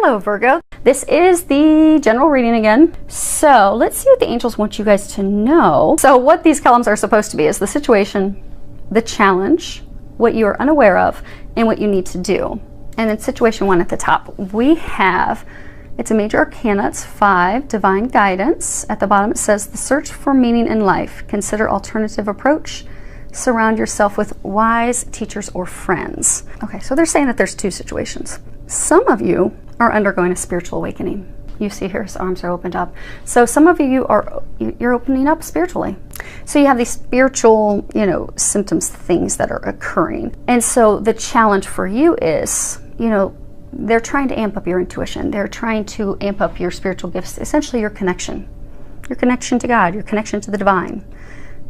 Hello Virgo, this is the general reading again. So let's see what the angels want you guys to know. So what these columns are supposed to be is the situation, the challenge, what you are unaware of, and what you need to do. And then situation 1 at the top, we have, it's a major arcana, it's 5, divine guidance. At the bottom it says, the search for meaning in life. Consider alternative approach. Surround yourself with wise teachers or friends. Okay, so they're saying that there's 2 situations. Some of you are undergoing a spiritual awakening. You see here his arms are opened up. So some of you you're opening up spiritually. So you have these spiritual, symptoms, things that are occurring. And so the challenge for you is, they're trying to amp up your intuition. They're trying to amp up your spiritual gifts, essentially your connection to God, your connection to the divine.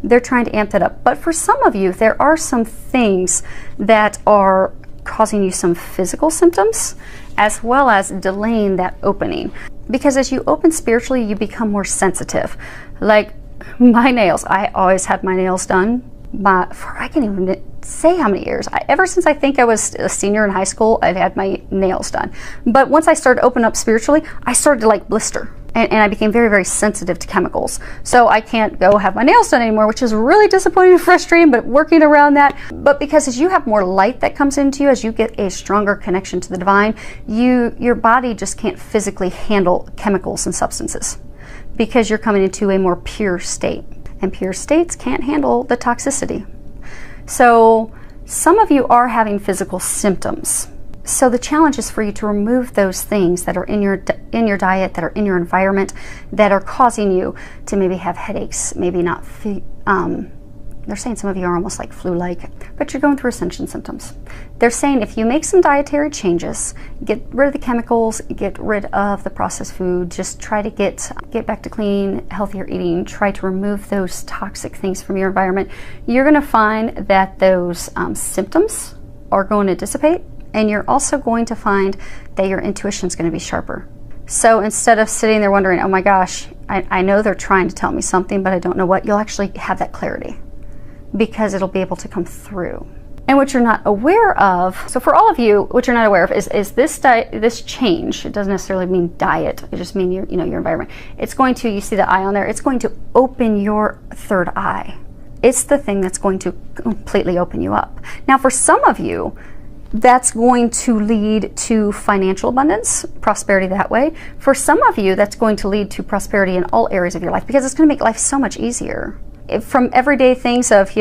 They're trying to amp that up. But for some of you, there are some things that are causing you some physical symptoms, as well as delaying that opening. Because as you open spiritually, you become more sensitive. Like my nails, I always had my nails done for, I can't even say how many years. Ever since I think I was a senior in high school, I've had my nails done. But once I started to open up spiritually, I started to blister. And I became very, very sensitive to chemicals. So I can't go have my nails done anymore, which is really disappointing and frustrating, but working around that. But because as you have more light that comes into you, as you get a stronger connection to the divine, your body just can't physically handle chemicals and substances because you're coming into a more pure state. And pure states can't handle the toxicity. So some of you are having physical symptoms. So the challenge is for you to remove those things that are in your diet, that are in your environment, that are causing you to maybe have headaches, maybe not. They're saying some of you are almost like flu-like, but you're going through ascension symptoms. They're saying if you make some dietary changes, get rid of the chemicals, get rid of the processed food, just try to get back to clean, healthier eating, try to remove those toxic things from your environment, you're going to find that those symptoms are going to dissipate. And you're also going to find that your intuition is going to be sharper. So instead of sitting there wondering, oh my gosh, I know they're trying to tell me something, but I don't know what, you'll actually have that clarity because it'll be able to come through. And what you're not aware of, so for all of you, what you're not aware of is this change. It doesn't necessarily mean diet. It just means your environment. It's going to, you see the eye on there, it's going to open your third eye. It's the thing that's going to completely open you up. Now for some of you, that's going to lead to financial abundance, prosperity that way. For some of you, that's going to lead to prosperity in all areas of your life because it's going to make life so much easier. From everyday things of,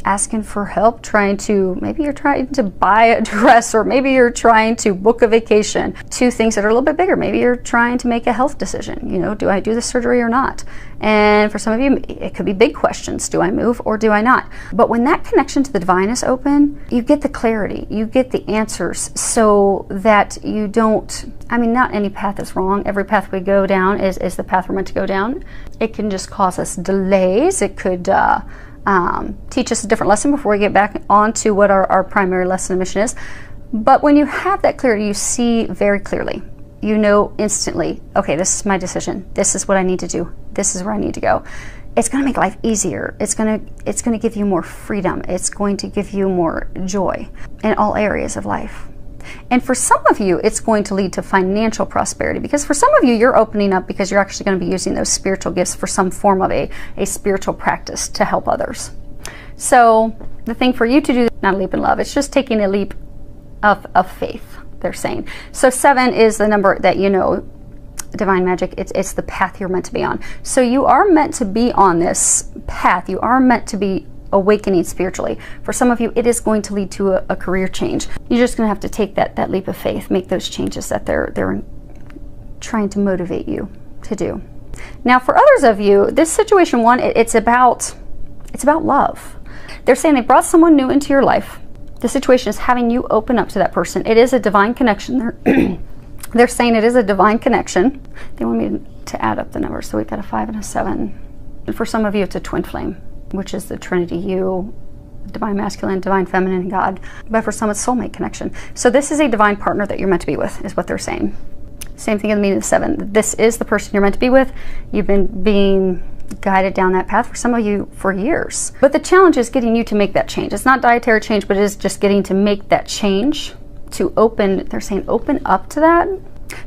asking for help, maybe you're trying to buy a dress, or maybe you're trying to book a vacation, to things that are a little bit bigger. Maybe you're trying to make a health decision. Do I do the surgery or not? And for some of you, it could be big questions. Do I move or do I not? But when that connection to the divine is open, you get the clarity, you get the answers, so that you don't, not any path is wrong. Every path we go down is the path we're meant to go down. It can just cause us delays. It could teach us a different lesson before we get back on to what our primary lesson and mission is. But when you have that clarity, you see very clearly. You know instantly, okay, this is my decision. This is what I need to do. This is where I need to go. It's going to make life easier. It's going to give you more freedom. It's going to give you more joy in all areas of life. And for some of you, it's going to lead to financial prosperity, because for some of you, you're opening up because you're actually going to be using those spiritual gifts for some form of a spiritual practice to help others. So the thing for you to do is not a leap in love. It's just taking a leap of faith, they're saying. So 7 is the number that divine magic, it's the path you're meant to be on. So you are meant to be on this path. You are meant to be awakening spiritually. For some of you, it is going to lead to a career change. You're just going to have to take that leap of faith, make those changes that they're trying to motivate you to do. Now for others of you, this situation 1, it's about love. They're saying they brought someone new into your life. The situation is having you open up to that person. It is a divine connection. They're saying it is a divine connection. They want me to add up the numbers. So we've got a 5 and a 7. And for some of you, it's a twin flame, which is the Trinity, you, divine masculine, divine feminine, and God. But for some, it's soulmate connection. So this is a divine partner that you're meant to be with, is what they're saying. Same thing in the meaning of 7. This is the person you're meant to be with. You've been being guided down that path for some of you for years. But the challenge is getting you to make that change. It's not dietary change, but it is just getting to make that change, to open, they're saying open up to that.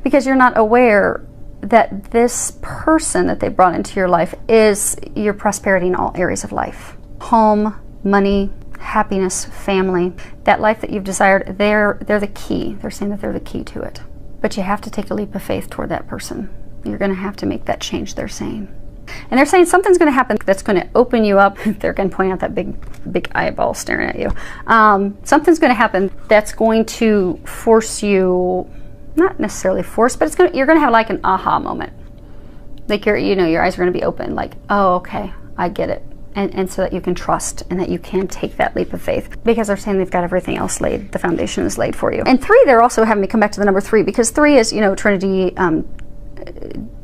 because you're not aware that this person that they brought into your life is your prosperity in all areas of life. Home, money, happiness, family, that life that you've desired, they're the key. They're saying that they're the key to it. But you have to take a leap of faith toward that person. You're going to have to make that change, they're saying. And they're saying something's going to happen that's going to open you up. They're going to point out that big eyeball staring at you. Something's going to happen that's going to force you, not necessarily force, but you're going to have like an aha moment. Like your eyes are going to be open, like, oh, okay, I get it. And so that you can trust and that you can take that leap of faith, because they're saying they've got everything else laid. The foundation is laid for you. And 3, they're also having me come back to the number 3, because 3 is, Trinity,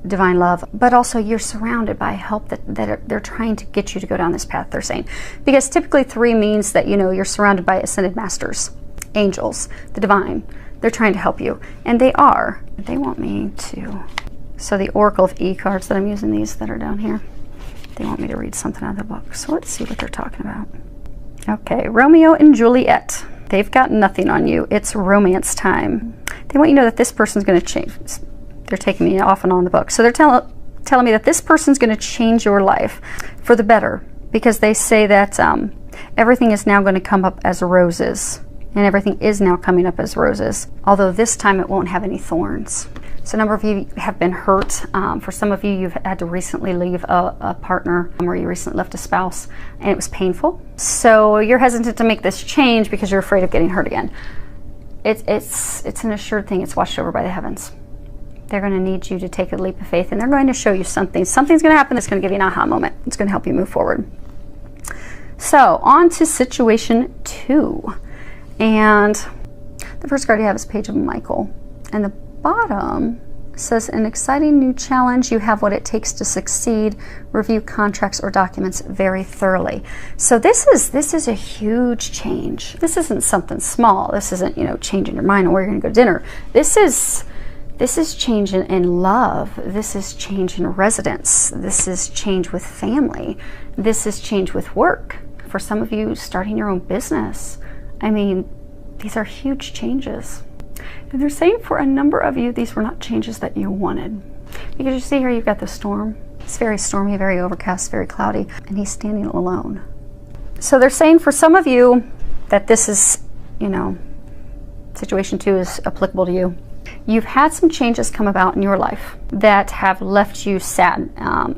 divine love, but also you're surrounded by help that they're trying to get you to go down this path, they're saying. Because typically 3 means that, you're surrounded by ascended masters, angels, the divine. They're trying to help you. And they are. They want me to. So the Oracle of E cards that I'm using, these that are down here, they want me to read something out of the book. So let's see what they're talking about. Okay, Romeo and Juliet. They've got nothing on you. It's romance time. They want you to know that this person's going to change. They're taking me off and on the book. So they're telling me that this person's going to change your life for the better, because they say that everything is now going to come up as roses, and everything is now coming up as roses, although this time it won't have any thorns. So a number of you have been hurt. For some of you, you've had to recently leave a partner, or you recently left a spouse, and it was painful. So you're hesitant to make this change because you're afraid of getting hurt again. It's an assured thing. It's watched over by the heavens. They're going to need you to take a leap of faith, and they're going to show you something. Something's going to happen that's going to give you an aha moment. It's going to help you move forward. So on to situation 2. And the first card you have is Page of Michael. And the bottom says, an exciting new challenge. You have what it takes to succeed. Review contracts or documents very thoroughly. So this is a huge change. This isn't something small. This isn't, changing your mind on where you're going to go to dinner. This is change in love. This is change in residence. This is change with family. This is change with work. For some of you, starting your own business. I mean, these are huge changes. And they're saying for a number of you, these were not changes that you wanted. Because you see here, you've got the storm. It's very stormy, very overcast, very cloudy, and he's standing alone. So they're saying for some of you that this is, situation 2 is applicable to you. You've had some changes come about in your life that have left you sad,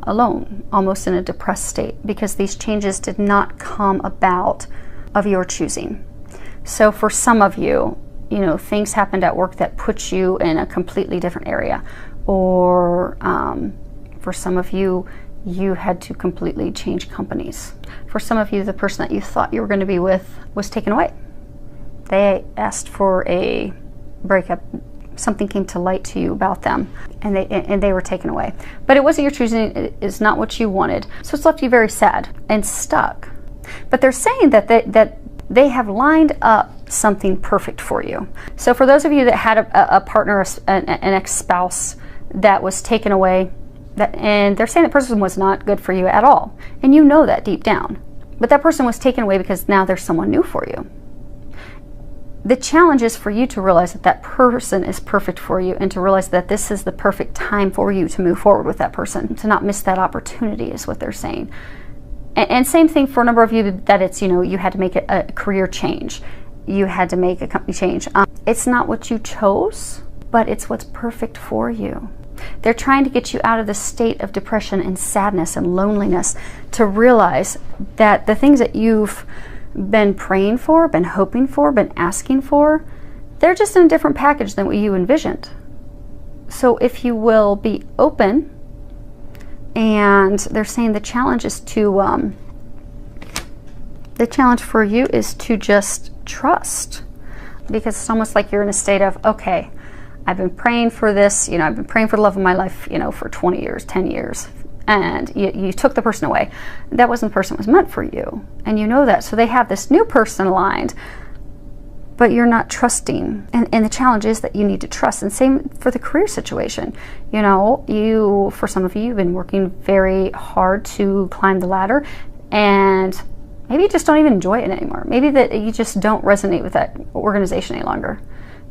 alone, almost in a depressed state, because these changes did not come about of your choosing. So for some of you, things happened at work that put you in a completely different area. Or for some of you, you had to completely change companies. For some of you, the person that you thought you were going to be with was taken away. They asked for a breakup. Something came to light to you about them, and they were taken away. But it wasn't your choosing. It is not what you wanted. So it's left you very sad and stuck. But they're saying that they have lined up something perfect for you. So for those of you that had a partner, an ex-spouse that was taken away, and they're saying that person was not good for you at all, and you know that deep down. But that person was taken away because now there's someone new for you. The challenge is for you to realize that that person is perfect for you, and to realize that this is the perfect time for you to move forward with that person, to not miss that opportunity is what they're saying. And same thing for a number of you that it's, you had to make a career change. You had to make a company change. It's not what you chose, but it's what's perfect for you. They're trying to get you out of the state of depression and sadness and loneliness, to realize that the things that you've been praying for, been hoping for, been asking for, they're just in a different package than what you envisioned. So if you will be open, and they're saying the challenge is to, the challenge for you is to just trust, because it's almost like you're in a state of, okay, I've been praying for this, I've been praying for the love of my life, for 20 years, 10 years. And you took the person away. That wasn't the person that was meant for you. And you know that. So they have this new person aligned, but you're not trusting. And the challenge is that you need to trust. And same for the career situation. For some of you, you've been working very hard to climb the ladder, and maybe you just don't even enjoy it anymore. Maybe that you just don't resonate with that organization any longer.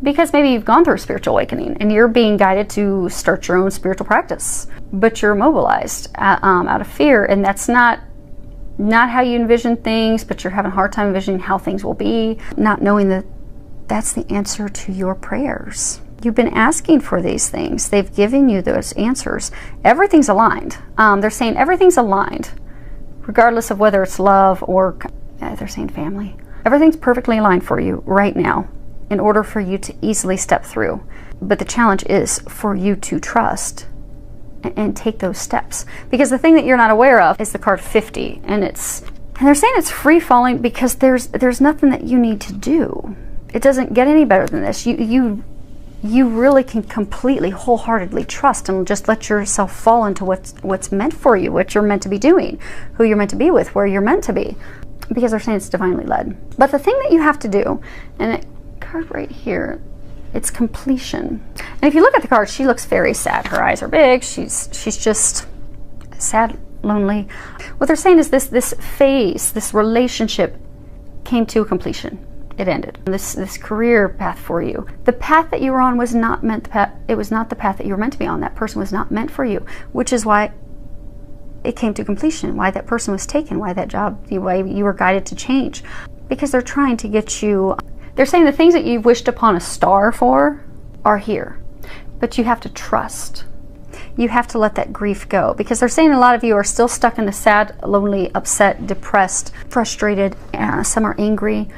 Because maybe you've gone through a spiritual awakening and you're being guided to start your own spiritual practice, but you're immobilized out of fear, and that's not how you envision things, but you're having a hard time envisioning how things will be, not knowing that that's the answer to your prayers. You've been asking for these things. They've given you those answers. Everything's aligned. They're saying everything's aligned, regardless of whether it's love or, they're saying family. Everything's perfectly aligned for you right now in order for you to easily step through. But the challenge is for you to trust and take those steps. Because the thing that you're not aware of is the card 50. And they're saying it's free falling because there's nothing that you need to do. It doesn't get any better than this. You really can completely, wholeheartedly trust and just let yourself fall into what's meant for you, what you're meant to be doing, who you're meant to be with, where you're meant to be. Because they're saying it's divinely led. But the thing that you have to do, and it card right here, it's completion. And if you look at the card, she looks very sad. Her eyes are big. She's just sad, lonely. What they're saying is this phase, this relationship came to a completion. It ended. This career path for you, the path that you were on was not meant. It was not the path that you were meant to be on. That person was not meant for you, which is why it came to completion. Why that person was taken. Why that job. Why you were guided to change. Because they're trying to get you. They're saying the things that you've wished upon a star for are here, but you have to trust. You have to let that grief go, because they're saying a lot of you are still stuck in the sad, lonely, upset, depressed, frustrated, some are angry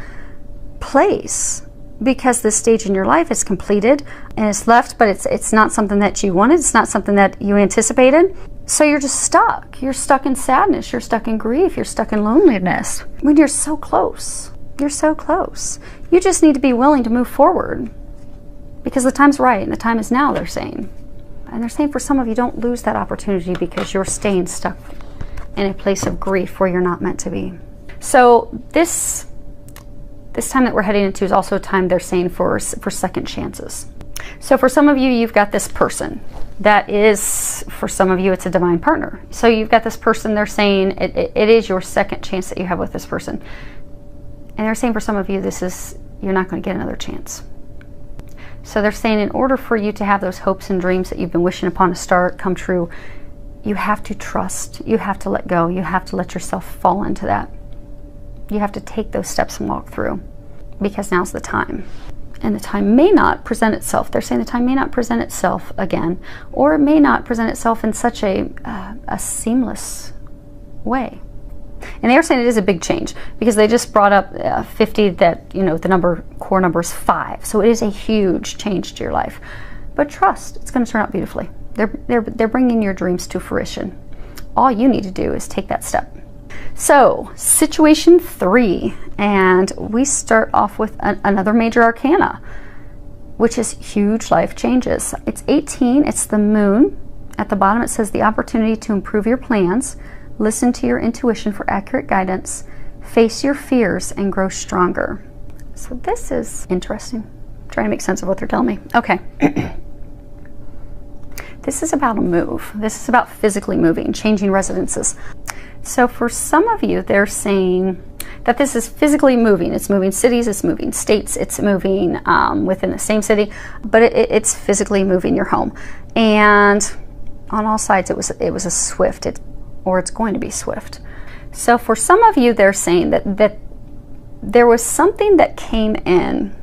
place, because this stage in your life is completed and it's left, but it's not something that you wanted. It's not something that you anticipated. So you're just stuck. You're stuck in sadness. You're stuck in grief. You're stuck in loneliness when you're so close. You're so close. You just need to be willing to move forward, because the time's right and the time is now, they're saying. And they're saying for some of you, don't lose that opportunity because you're staying stuck in a place of grief where you're not meant to be. So this time that we're heading into is also a time, they're saying, for second chances. So for some of you, you've got this person that is, for some of you, it's a divine partner. So you've got this person, they're saying it is your second chance that you have with this person. And they're saying for some of you, you're not going to get another chance. So they're saying in order for you to have those hopes and dreams that you've been wishing upon a star come true, you have to trust. You have to let go. You have to let yourself fall into that. You have to take those steps and walk through, because now's the time. And the time may not present itself. They're saying the time may not present itself again, or it may not present itself in such a seamless way. And they are saying it is a big change, because they just brought up 50, that, the core number is 5. So it is a huge change to your life. But trust, it's going to turn out beautifully. They're bringing your dreams to fruition. All you need to do is take that step. So, situation 3, and we start off with another major arcana, which is huge life changes. It's 18, it's the moon. At the bottom it says the opportunity to improve your plans, listen to your intuition for accurate guidance, face your fears, and grow stronger. So this is interesting. I'm trying to make sense of what they're telling me. Okay. This is about a move. This is about physically moving, changing residences. So for some of you, they're saying that this is physically moving. It's moving cities, it's moving states, it's moving within the same city, but it's physically moving your home. And on all sides, it was a swift, or it's going to be swift. So for some of you, they're saying that there was something that came in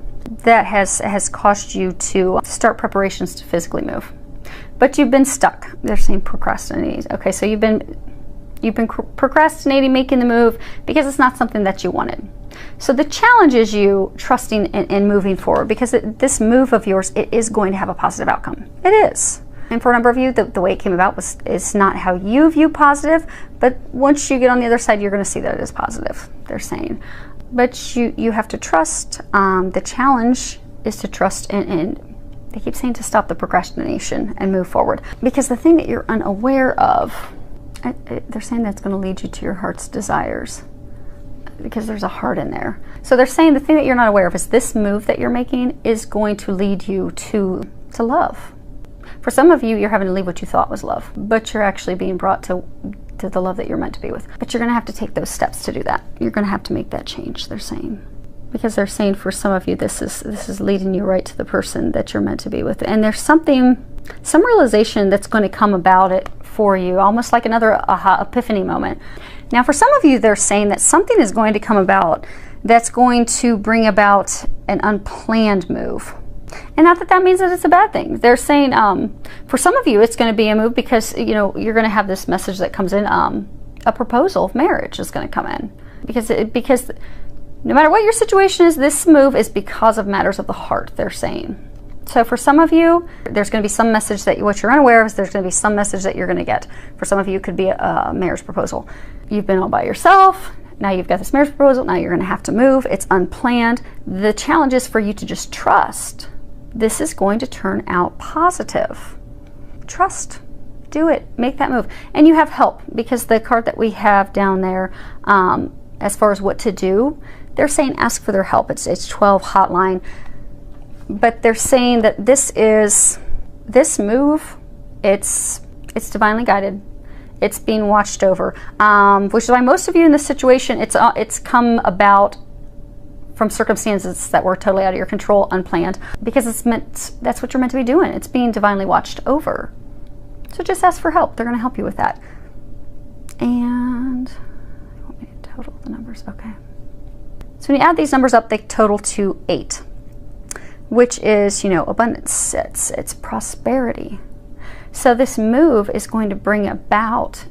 that has caused you to start preparations to physically move. But you've been stuck. They're saying procrastinating. Okay, so you've been procrastinating making the move because it's not something that you wanted. So the challenge is you trusting and moving forward, because this move of yours, it is going to have a positive outcome. It is. And for a number of you, the way it came about is not how you view positive, but once you get on the other side, you're going to see that it is positive, they're saying. But you have to trust. The challenge is to trust, and they keep saying to stop the procrastination and move forward. Because the thing that you're unaware of, they're saying that's going to lead you to your heart's desires, because there's a heart in there. So they're saying the thing that you're not aware of is this move that you're making is going to lead you to love. For some of you, you're having to leave what you thought was love, but you're actually being brought to the love that you're meant to be with. But you're going to have to take those steps to do that. You're going to have to make that change, they're saying. because they're saying for some of you this is leading you right to the person that you're meant to be with. And there's some realization that's going to come about it for you, almost like another aha epiphany moment. Now for some of you, they're saying that something is going to come about that's going to bring about an unplanned move. And not that that means that it's a bad thing. They're saying for some of you, it's going to be a move because, you know, you're going to have this message that comes in, a proposal of marriage is going to come in. Because no matter what your situation is, this move is because of matters of the heart, they're saying. So for some of you, there's going to be some message that what you're unaware of is there's going to be some message that you're going to get. For some of you, it could be a marriage proposal. You've been all by yourself. Now you've got this marriage proposal. Now you're going to have to move. It's unplanned. The challenge is for you to just trust. This is going to turn out positive. Trust. Do it. Make that move. And you have help, because the card that we have down there, as far as what to do, they're saying ask for their help. It's 12 hotline. But they're saying that this move, it's divinely guided. It's being watched over, which is why most of you in this situation, it's come about from circumstances that were totally out of your control, unplanned, because that's what you're meant to be doing. It's being divinely watched over. So just ask for help. They're going to help you with that. And you want me to total the numbers? Okay. So when you add these numbers up, they total to 8, which is, you know, abundance. It's prosperity. So this move is going to bring about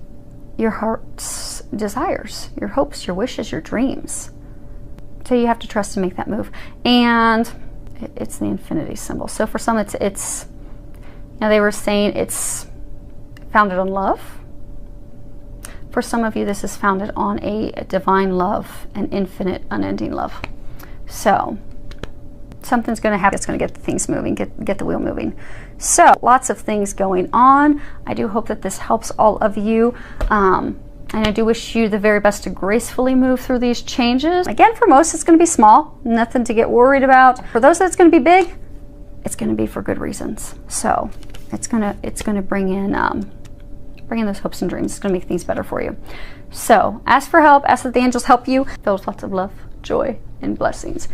your heart's desires, your hopes, your wishes, your dreams. So you have to trust to make that move. And it's the infinity symbol. So for some, it's now they were saying it's founded on love. For some of you, this is founded on a divine love, an infinite, unending love. So something's going to happen. It's going to get things moving, get the wheel moving. So lots of things going on. I do hope that this helps all of you. And I do wish you the very best to gracefully move through these changes. Again, for most, it's going to be small, nothing to get worried about. For those that's going to be big, it's going to be for good reasons. So it's going to bring in those hopes and dreams. It's going to make things better for you. So ask for help. Ask that the angels help you. Filled with lots of love, joy, and blessings.